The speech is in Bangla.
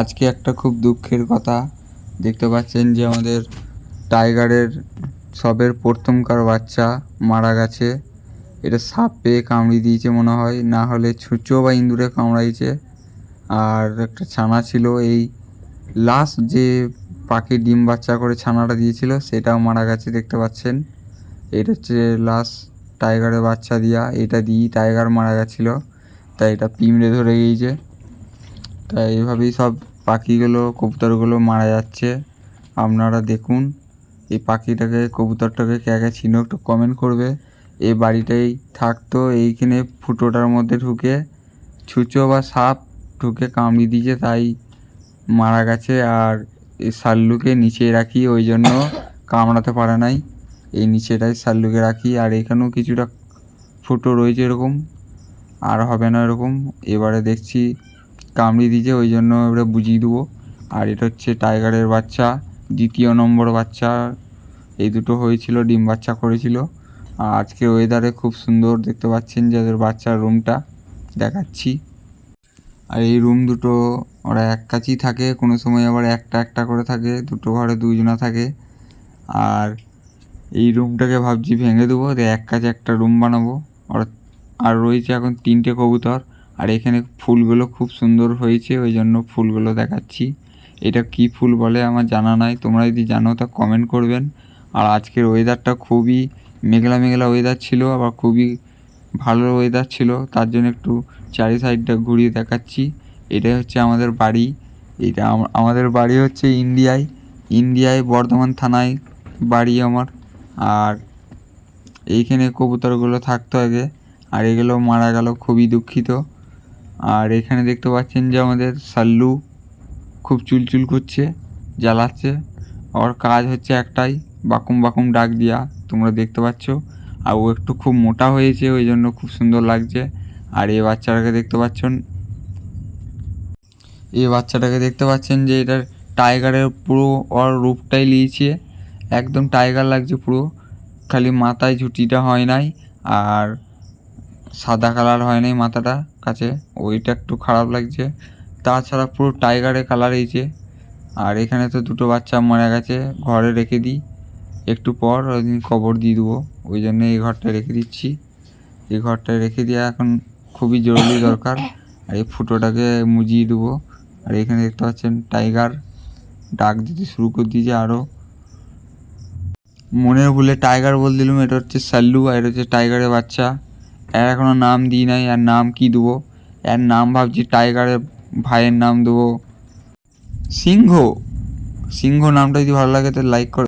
আজকে একটা খুব দুঃখের কথা দেখতে পাচ্ছেন যে আমাদের টাইগারের সবের প্রথমকার বাচ্চা মারা গেছে। এটা সাপে কামড়ে দিয়েছে মনে হয়, না হলে ছুঁচো বা ইঁদুরে কামড়াইছে। আর একটা ছানা ছিল, এই লাস্ট যে পাখি ডিম বাচ্চা করে ছানাটা দিয়েছিল সেটাও মারা গেছে দেখতে পাচ্ছেন। এটা হচ্ছে লাস্ট টাইগারের বাচ্চা দিয়া, এটা দিয়েই টাইগার মারা গেছিলো, তাই এটা পিঁমড়ে ধরে গিয়েছে। তাই এইভাবেই সব পাখিগুলো কবুতরগুলো মারা যাচ্ছে। আপনারা দেখুন এই পাখিটাকে কবুতরটাকে কে কে চিনো একটু কমেন্ট করবে। এই বাড়িটাই থাকতো, এইখানে ফুটোটার মধ্যে ঢুকে ছুঁচো বা সাপ ঢুকে কামড়ে দিয়েছে, তাই মারা গেছে। আর এই শাল্লুকে নিচে রাখি, ওই জন্য কামড়াতে পারে নাই। এই নিচেটাই শাল্লুকে রাখি, আর এখানেও কিছুটা ফুটো রয়েছে এরকম, আর হবে না এরকম। এবারে দেখছি কামড়ে দিয়েছে, ওই জন্য এবারে বুঝিয়ে দেবো। আর এটা হচ্ছে টাইগারের বাচ্চা, দ্বিতীয় নম্বর বাচ্চা। এই দুটো হয়েছিল, ডিম বাচ্চা করেছিল। আর আজকে ওয়েদারে খুব সুন্দর দেখতে পাচ্ছেন যে ওদের বাচ্চার রুমটা দেখাচ্ছি। আর এই রুম দুটো ওরা এক কাছেই থাকে, কোনো সময় আবার একটা একটা করে থাকে, দুটো ঘরে দুজনা থাকে। আর এই রুমটাকে ভাবছি ভেঙে দেবো, দিয়ে এক কাছে একটা রুম বানাবো। আর রয়েছে এখন 3টে কবুতর। আর এখানে ফুলগুলো খুব সুন্দর হয়েছে, ওই জন্য ফুলগুলো দেখাচ্ছি। এটা কি ফুল বলে আমার জানা নাই, তোমরা যদি জানো তা কমেন্ট করবেন। আর আজকের ওয়েদারটা খুবই মেঘলা মেঘলা ওয়েদার ছিল, আবার খুবই ভালো ওয়েদার ছিল, তার জন্য একটু চারি সাইডটা ঘুরিয়ে দেখাচ্ছি। এটাই হচ্ছে আমাদের বাড়ি। এটা আমাদের বাড়ি হচ্ছে ইন্ডিয়ায় বর্ধমান থানায় বাড়ি আমার। আর এইখানে কবুতরগুলো থাকতো আগে, আর এগুলো মারা গেল, খুবই দুঃখিত। আর এখানে দেখতে পাচ্ছেন যে আমাদের সাল্লু খুব চুলচুল করছে, জ্বালাচ্ছে। ওর কাজ হচ্ছে একটাই, বাকুম বাকুম ডাক দিয়া, তোমরা দেখতে পাচ্ছ। আর ও একটু খুব মোটা হয়েছে, ওই জন্য খুব সুন্দর লাগছে। আর এই বাচ্চাটাকে দেখতে পাচ্ছেন যে এটার টাইগারের পুরো ওর রূপটাই নিয়েছে, একদম টাইগার লাগছে পুরো। খালি মাথায় ঝুঁটিটা হয় নাই, আর সাদা কালার হয় নাই মাথাটা কাছে, ওইটা একটু খারাপ লাগছে। তাছাড়া পুরো টাইগারের কালার হয়েছে। আর এখানে তো দুটো বাচ্চা মারা গেছে, ঘরে রেখে দিই, একটু পর ওই দিন কবর দিয়ে দেবো, ওই জন্য এই ঘরটায় রেখে দিচ্ছি। এই ঘরটায় রেখে দেওয়া এখন খুবই জরুরি দরকার। আর এই ফুটোটাকে মুজিয়ে দেবো। আর এখানে দেখতে পাচ্ছেন টাইগার ডাক দিতে শুরু করে দিয়েছে আরও। মনের ভুলে টাইগার বল দিলাম, এটা হচ্ছে সাল্লু আর এটা হচ্ছে টাইগারের বাচ্চা। এর এখনও নাম দিই নাই, আর নাম কি দেবো? এর নাম ভাবছি টাইগারের ভাইয়ের নাম দেবো সিংহ। সিংহ নামটা যদি ভালো লাগে তো লাইক করো।